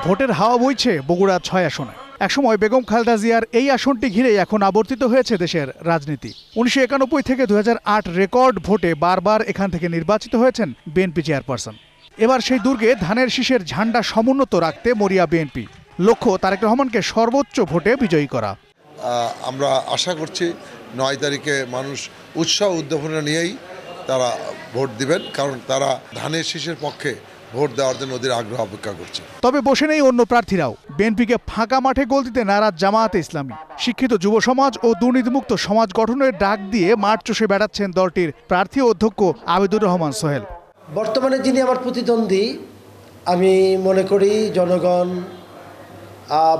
ভোটের হাওয়া বইছে বগুড়া ৬ আসনে। একসময় বেগম খালেদা জিয়ার এই আসনটি ঘিরেই এখন আবর্তিত হয়েছে দেশের রাজনীতি। ১৯৯১ থেকে ২০০৮ রেকর্ড ভোটে বারবার এখান থেকে নির্বাচিত হয়েছেন বিএনপি চেয়ারপারসন। এবার সেই দুর্গে ধানের শীষের ঝান্ডা সমুন্নত রাখতে মরিয়া বিএনপি। লক্ষ্য তারেক রহমানকে সর্বোচ্চ ভোটে বিজয়ী করা। আমরা আশা করছি ৯ তারিখে মানুষ উৎসাহ উদ্দীপনা নিয়েই তারা ভোট দিবেন, কারণ তারা ধানের শীষের পক্ষে ভোট দেওয়ার জন্য ওদের আগ্রহ অপেক্ষা করছে। তবে বসে নেই অন্য প্রার্থীরাও। বিএনপিকে ফাঁকা মাঠে গোল দিতে নারাজ জামায়াতে ইসলামী। শিক্ষিত যুব সমাজ ও দুর্নীতিমুক্ত সমাজ গঠনের ডাক দিয়ে মাঠ চষে বেড়াচ্ছেন দলটির প্রার্থী অধ্যক্ষ আবিদুর রহমান সোহেল। বর্তমানে যিনি আমার প্রতিদ্বন্দ্বী, আমি মনে করি জনগণ,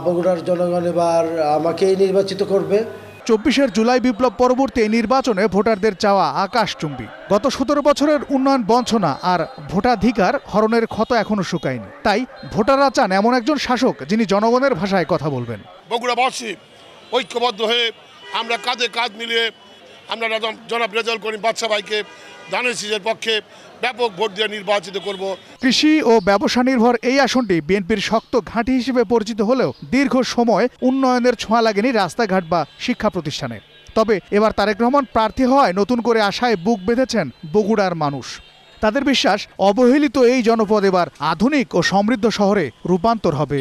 বগুড়ার জনগণ এবার আমাকেই নির্বাচিত করবে। ২৪ জুলাই বিপ্লব পরবর্তী এই নির্বাচনে ভোটারদের চাওয়া আকাশচুম্বী। গত ১৭ বছরের উন্নয়ন বঞ্চনা আর ভোটাধিকার হরণের ক্ষত এখনো শুকায়নি। তাই ভোটাররা চান এমন একজন শাসক যিনি জনগণের ভাষায় কথা বলবেন। বগুড়াবাসী ঐক্যবদ্ধ হয়ে আমরা কাঁধে কাঁধ মিলিয়ে আমরা জনাব রেজাউল করিম বাদশা ভাইকে ধানের শীষের পক্ষে ব্যাপক ভোট দিয়ে নির্বাচিত করব। কৃষি ও ব্যবসা নির্ভর এই আসনটি বিএনপির শক্ত ঘাঁটি হিসেবে পরিচিত হলেও দীর্ঘ সময় উন্নয়নের ছোঁয়া লাগেনি রাস্তাঘাট বা শিক্ষা প্রতিষ্ঠানে। তবে এবার তারেক রহমান প্রার্থী হওয়ায় নতুন করে আশায় বুক বেঁধেছেন বগুড়ার মানুষ। তাদের বিশ্বাস অবহেলিত এই জনপদ এবার আধুনিক ও সমৃদ্ধ শহরে রূপান্তর হবে।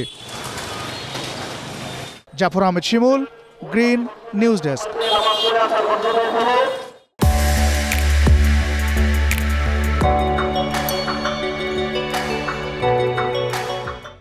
জাফর আহমেদ শিমুল, গ্রিন নিউজ ডেস্ক।